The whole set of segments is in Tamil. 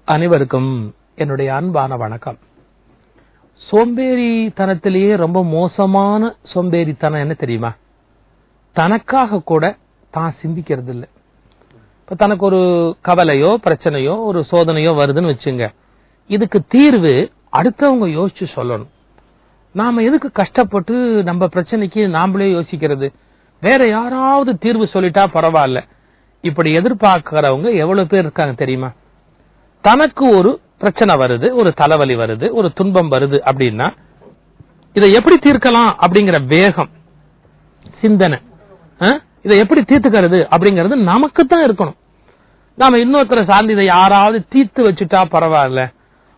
அனைவருக்கும் என்னுடைய அன்பான வணக்கம். சோம்பேறித்தனத்திலேயே ரொம்ப மோசமான சோம்பேறித்தனம் என்ன தெரியுமா? தனக்காக கூட தான் சிந்திக்கிறது இல்லை. இப்ப தனக்கு ஒரு கவலையோ பிரச்சனையோ ஒரு சோதனையோ வருதுன்னு வச்சுங்க, இதுக்கு தீர்வு அடுத்தவங்க யோசிச்சு சொல்லணும். நாம எதுக்கு கஷ்டப்பட்டு நம்ம பிரச்சனைக்கு நாமளே யோசிக்கிறது? வேற யாராவது தீர்வு சொல்லிட்டா பரவாயில்ல. இப்படி எதிர்பார்க்கிறவங்க எவ்வளவு பேர் இருக்காங்க தெரியுமா? தனக்கு ஒரு பிரச்சனை வருது, ஒரு தலைவலி வருது, ஒரு துன்பம் வருது அப்படின்னா இதை எப்படி தீர்க்கலாம் அப்படிங்கிற வேகம், சிந்தனை, இதை எப்படி தீர்த்துக்கிறது அப்படிங்கிறது நமக்கு தான் இருக்கணும். நாம இன்னொருத்தரை சார்ந்து இதை யாராவது தீர்த்து வச்சுட்டா பரவாயில்ல,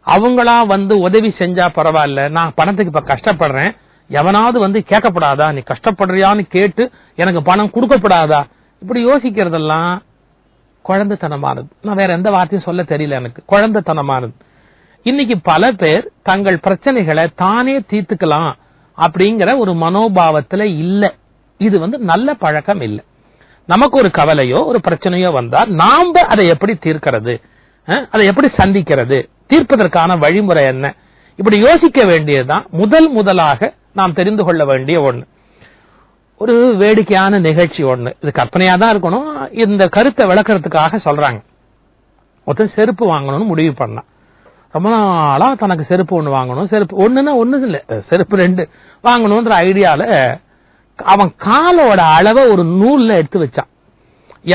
அவங்களா வந்து உதவி செஞ்சா பரவாயில்ல, நான் பணத்துக்கு இப்ப கஷ்டப்படுறேன், எவனாவது வந்து கேட்கப்படாதா, நீ கஷ்டப்படுறியான்னு கேட்டு எனக்கு பணம் கொடுக்கப்படாதா, இப்படி யோசிக்கிறதெல்லாம் குழந்தைத்தனமானது. நான் வேற எந்த வார்த்தையும் சொல்ல தெரியல, எனக்கு குழந்தைத்தனமானது. இன்னைக்கு பல பேர் தங்கள் பிரச்சனைகளை தானே தீர்த்துக்கலாம் அப்படிங்கிற ஒரு மனோபாவத்துல இல்ல. இது நல்ல பழக்கம் இல்ல. நமக்கு ஒரு கவலையோ ஒரு பிரச்சனையோ வந்தா நாம அதை எப்படி தீர்க்கிறது, அதை எப்படி சந்திக்கிறது, தீர்ப்பதற்கான வழிமுறை என்ன, இப்படி யோசிக்க வேண்டியதுதான் முதலாக நாம் தெரிந்து கொள்ள வேண்டிய ஒண்ணு. ஒரு வேடிக்கையான நிகழ்ச்சி ஒண்ணு, இது கற்பனையா தான் இருக்கணும், இந்த கருத்தை விளக்கறதுக்காக சொல்றாங்க. ஒருத்தர் செருப்பு வாங்கணும்னு முடிவு பண்ணான். ரொம்ப நாளா தனக்கு செருப்பு ஒண்ணு வாங்கணும், செருப்பு ஒண்ணுன்னா ஒண்ணு இல்ல, செருப்பு 2 வாங்கணும்ன்ற ஐடியால அவன் காலோட அளவை ஒரு நூல்ல எடுத்து வச்சான்.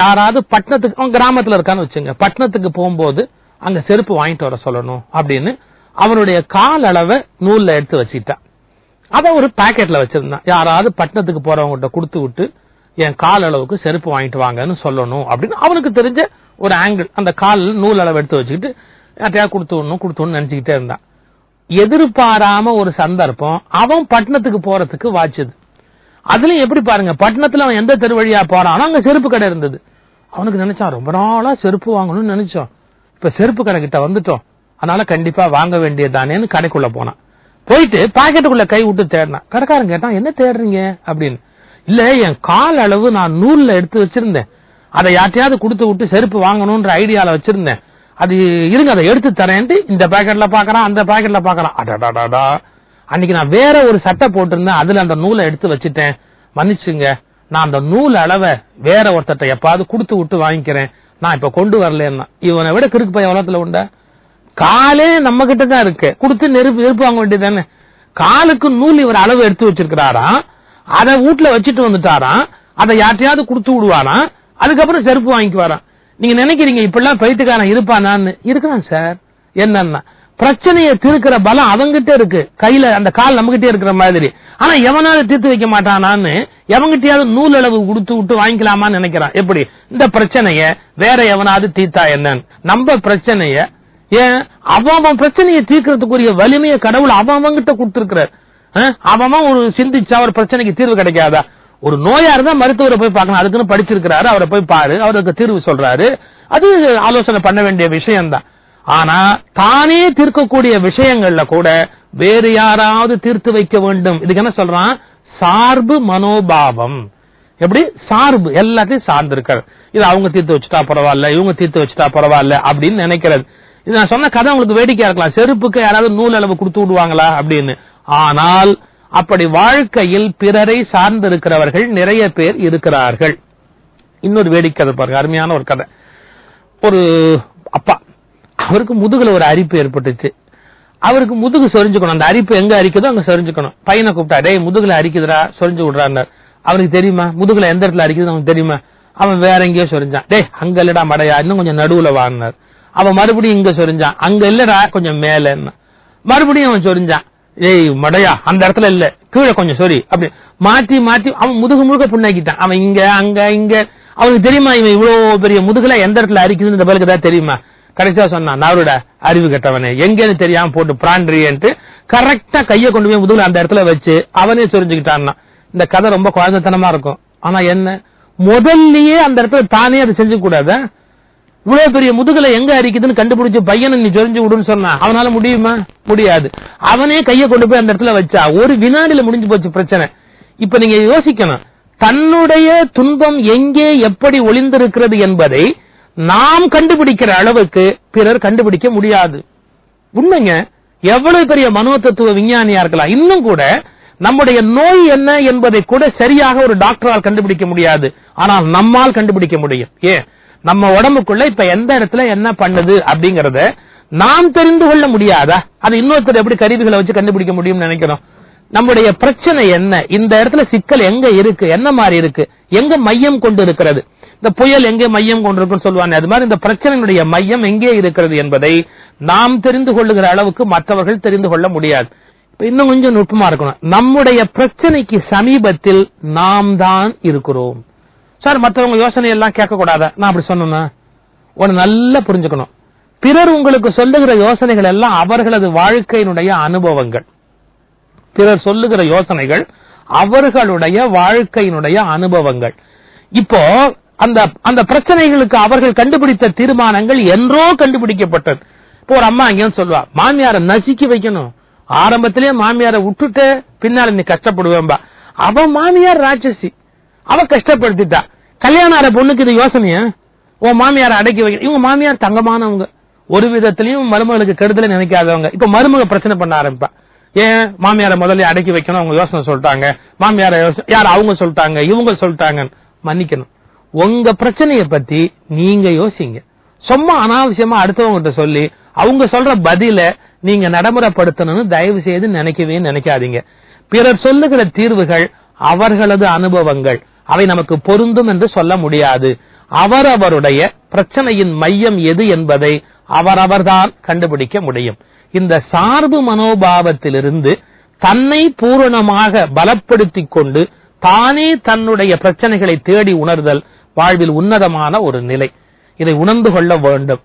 யாராவது பட்டணத்துக்கு, அவன் கிராமத்துல இருக்கான்னு வச்சுங்க, பட்டணத்துக்கு போகும்போது அங்க செருப்பு வாங்கிட்டு வர சொல்லணும் அப்படின்னு அவனுடைய கால அளவை நூல்ல எடுத்து வச்சுட்டான். அத ஒரு பாக்கெட்ல வச்சிருந்தான். யாராவது பட்டணத்துக்கு போறவங்க கொடுத்து விட்டு என் கால் அளவுக்கு செருப்பு வாங்கிட்டு வாங்கன்னு சொல்லணும் அப்படின்னு அவனுக்கு தெரிஞ்ச ஒரு ஆங்கிள், அந்த கால் நூல் அளவு எடுத்து வச்சுக்கிட்டு யார்ட்டையாவது கொடுத்து நினைச்சுக்கிட்டே இருந்தான். எதிர்பாராம ஒரு சந்தர்ப்பம் அவன் பட்டணத்துக்கு போறதுக்கு வாச்சுது. அதுலயும் எப்படி பாருங்க, பட்டணத்துல அவன் எந்த தெரு வழியா போறான், அங்க செருப்பு கடை இருந்தது. அவனுக்கு நினைச்சான், ரொம்ப நாளா செருப்பு வாங்கணும்னு நினைச்சோம், இப்ப செருப்பு கடை கிட்ட வந்துட்டோம், அதனால கண்டிப்பா வாங்க வேண்டியதானேன்னு கடைக்குள்ள போனான். போயிட்டு பாக்கெட்டுக்குள்ள கை விட்டு தேடினான். கடைக்காரன் கேட்டான், என்ன தேடுறீங்க அப்படின்னு. இல்ல, என் கால் அளவு நான் நூல்ல எடுத்து வச்சிருந்தேன், அதை யார்ட்டையாவது கொடுத்து விட்டு செருப்பு வாங்கணும்ன்ற ஐடியால வச்சிருந்தேன், அது இருங்க அதை எடுத்து தரேன்ட்டு இந்த பாக்கெட்ல பாக்குறான், அந்த பாக்கெட்ல பாக்குறான். அடடாடா, அன்னைக்கு நான் வேற ஒரு சட்டை போட்டிருந்தேன், அதுல அந்த நூலை எடுத்து வச்சுட்டேன், மன்னிச்சுங்க, நான் அந்த நூல் அளவை வேற ஒருத்தட்ட எப்பாவது கொடுத்து விட்டு வாங்கிக்கிறேன், நான் இப்ப கொண்டு வரலன்னா. இவனை விட கிறுக்கு பையன் உலகத்துல உண்டா? காலே நம்ம கிட்ட தான் இருக்கு, கொடுத்து நெருப்பு வாங்க வேண்டியதானே. காலுக்கு நூல் இவர் அளவு எடுத்து வச்சிருக்கிறாராம், அதை வீட்டுல வச்சுட்டு வந்துட்டாராம், அதை யார்ட்டையாவது கொடுத்து விடுவாராம், அதுக்கப்புறம் செருப்பு வாங்கிக்குவாராம். நீங்க நினைக்கிறீங்க இப்பெல்லாம் பைத்தியக்காரன் இருப்பானான்னு? இருக்கிறான் சார். என்னன்னா பிரச்சனையை தீர்க்கிற பலம் அவங்கிட்ட இருக்கு, கையில அந்த கால் நம்ம கிட்டே இருக்கிற மாதிரி. ஆனா எவனாவது தீர்த்து வைக்க மாட்டானான்னு எவங்கிட்டயாவது நூல் அளவு கொடுத்து விட்டு வாங்கிக்கலாமான்னு நினைக்கிறான். எப்படி இந்த பிரச்சனைய வேற எவனாவது தீர்த்தா என்னன்னு? நம்ம பிரச்சனைய ஏன் அவன் பிரச்சனையை தீர்க்கிறதுக்குரிய வலிமையை கடவுள் அவங்கிட்ட கொடுத்திருக்கிறார். அவன் ஒரு சிந்திச்சா ஒரு பிரச்சனைக்கு தீர்வு கிடைக்காதா? ஒரு நோயா இருந்தா மருத்துவரை போய் பார்க்கணும், அதுக்குன்னு படிச்சிருக்கிறாரு, அவரை போய் பாரு, அவருக்கு தீர்வு சொல்றாரு, அது ஆலோசனை பண்ண வேண்டிய விஷயம்தான். ஆனா தானே தீர்க்கக்கூடிய விஷயங்கள்ல கூட வேறு யாராவது தீர்த்து வைக்க வேண்டும். இதுக்கு என்ன சொல்றான்? சார்பு மனோபாவம். எப்படி சார்பு, எல்லாத்தையும் சார்ந்து இருக்கிறது. இது அவங்க தீர்த்து வச்சுட்டா பரவாயில்ல, இவங்க தீர்த்து வச்சுட்டா பரவாயில்ல அப்படின்னு நினைக்கிறது. இது நான் சொன்ன கதை உங்களுக்கு வேடிக்கையா இருக்கலாம், செருப்புக்கு யாராவது நூல் அளவு கொடுத்து விடுவாங்களா அப்படின்னு. ஆனால் அப்படி வாழ்க்கையில் பிறரை சார்ந்து இருக்கிறவர்கள் நிறைய பேர் இருக்கிறார்கள். இன்னொரு வேடிக்கை பாருங்க, அருமையான ஒரு கதை. ஒரு அப்பா, அவருக்கு முதுகுல ஒரு அரிப்பு ஏற்பட்டுச்சு. அவருக்கு முதுகு சொரிஞ்சுக்கணும், அந்த அரிப்பு எங்க அரிக்குதோ அங்க சொரிஞ்சுக்கணும். பையனை கூப்பிட்டா, டேய் முதுகுல அரிக்குதுரா, சொரிஞ்சு விடுறாரு. அவருக்கு தெரியுமா முதுகுல எந்த இடத்துல அரிக்குது அவனுக்கு தெரியுமா? அவன் வேற எங்கேயோ சொரிஞ்சான். டேய் அங்க இல்லடா மடையா, இன்னும் கொஞ்சம் நடுவுல வாங்கினார். அவன் மறுபடியும் இங்க சொரிஞ்சான், அங்க இல்லடா கொஞ்சம் மேல. மறுபடியும் அவன் சொரிஞ்சான், ஏய் மடையா அந்த இடத்துல இல்ல, கீழே கொஞ்சம் சொரி. அப்படி மாற்றி மாற்றி அவன் முதுகு முழுக்க புண்ணாக்கிட்டான். அவன் இங்க அங்க இங்க. அவனுக்கு தெரியுமா இவன் இவ்வளவு பெரிய முதுகுல எந்த இடத்துல அரிக்குதுன்னு இந்த பேருக்கு தான் தெரியுமா? கடைசியா சொன்னான், நாரோட அறிவு கட்டவனே, எங்கன்னு தெரியாம போட்டு பிராண்டியன்ட்டு கரெக்டா கைய கொண்டு போய் முதுகுல அந்த இடத்துல வச்சு அவனே சொரிஞ்சுக்கிட்டான். இந்த கதை ரொம்ப குழந்தைத்தனமா இருக்கும். ஆனா என்ன, முதல்லயே அந்த இடத்துல தானே அதை செஞ்சு கூடாது. இவ்வளவு பெரிய முதுகுல எங்க அரிக்குதுன்னு கண்டுபிடிச்சு பையனை நீ சொரிஞ்சு விடுன்னு சொன்னா அவனால முடியுமா? முடியாது. அவனே கைய கொண்டு போய் அந்த இடத்துல வச்சா ஒரு வினாடியில முடிஞ்சு போச்சு பிரச்சனை. இப்ப நீங்க யோசிக்கணும், தன்னுடைய துன்பம் எங்கே எப்படி ஒளிந்திருக்கிறது என்பதை நாம் கண்டுபிடிக்கிற அளவுக்கு பிறர் கண்டுபிடிக்க முடியாது. உண்மைங்க. எவ்வளவு பெரிய மனோ தத்துவ விஞ்ஞானியா இருக்கலாம், இன்னும் கூட நம்முடைய நோய் என்ன என்பதை கூட சரியாக ஒரு டாக்டரால் கண்டுபிடிக்க முடியாது. ஆனால் நம்மால் கண்டுபிடிக்க முடியும். ஏன்? நம்ம உடம்புக்குள்ள இப்ப எந்த இடத்துல என்ன பண்ணுது அப்படிங்கறத நாம் தெரிந்து கொள்ள முடியாதா? அது இன்னொருத்தர் எப்படி கருவிகளை வச்சு கண்டுபிடிக்க முடியும்னு நினைக்கிறோம். நம்முடைய பிரச்சனை என்ன, இந்த இடத்துல சிக்கல் எங்க இருக்கு, என்ன மாதிரி இருக்கு, எங்க மையம் கொண்டு இருக்கிறது, இந்த புயல் எங்கே மையம் கொண்டிருக்குன்னு சொல்லுவாங்க, அது மாதிரி இந்த பிரச்சனையுடைய மையம் எங்கே இருக்கிறது என்பதை நாம் தெரிந்து கொள்ளுகிற அளவுக்கு மற்றவர்கள் தெரிந்து கொள்ள முடியாது. இன்னும் கொஞ்சம் நுட்பமா இருக்கணும். நம்முடைய பிரச்சனைக்கு சமீபத்தில் நாம் தான் இருக்கிறோம். சார், மற்றவங்க யோசனை எல்லாம் கேட்க கூடாதா? நான் அப்படி சொன்னா ஒன்னு நல்லா புரிஞ்சுக்கணும். பிறர் உங்களுக்கு சொல்லுகிற யோசனைகள் எல்லாம் அவர்களது வாழ்க்கையினுடைய அனுபவங்கள். பிறர் சொல்லுகிற யோசனைகள் அவர்களுடைய வாழ்க்கையினுடைய அனுபவங்கள். இப்போ அந்த பிரச்சனைகளுக்கு அவர்கள் கண்டுபிடித்த தீர்மானங்கள் என்றோ கண்டுபிடிக்கப்பட்டது. இப்போ ஒரு அம்மா இங்க சொல்லுவா, மாமியாரை நசுக்கி வைக்கணும், ஆரம்பத்திலேயே மாமியாரை விட்டுட்டு பின்னால நீ கஷ்டப்படுவேன்பா. அவ மாமியார் ராட்சசி, அவ கஷ்டப்படுத்திட்டா. கல்யாணம் ஆற பொண்ணுக்கு இது யோசனைய, உன் மாமியாரை அடக்கி வைக்க. இவங்க மாமியார் தங்கமானவங்க, ஒரு விதத்திலையும் மருமகளுக்கு கெடுதலை நினைக்காதவங்க. இப்ப மருமக பிரச்சனை பண்ண ஆரம்பிப்பா. ஏன் மாமியாரை முதல்ல அடக்கி வைக்கணும், அவங்க யோசனை சொல்லிட்டாங்க, மாமியார யார் அவங்க சொல்லிட்டாங்க, இவங்க சொல்லிட்டாங்க. மன்னிக்கணும், உங்க பிரச்சனையை பத்தி நீங்க யோசிங்க. சும்மா அனாவசியமா அடுத்தவங்க சொல்லி அவங்க சொல்ற பதில நீங்க நடைமுறைப்படுத்தணும்னு தயவு செய்து நினைக்கவே நினைக்காதீங்க. பிறர் சொல்லுகிற தீர்வுகள் அவர்களது அனுபவங்கள், அவை நமக்கு பொருந்தும் என்று சொல்ல முடியாது. அவரவருடைய பிரச்சனையின் மையம் எது என்பதை அவரவர்தான் கண்டுபிடிக்க முடியும். இந்த சார்பு மனோபாவத்திலிருந்து தன்னை பூரணமாக பலப்படுத்திக் கொண்டு தானே தன்னுடைய பிரச்சனைகளை தேடி உணர்தல் வாழ்வில் உன்னதமான ஒரு நிலை. இதை உணர்ந்து கொள்ள வேண்டும்.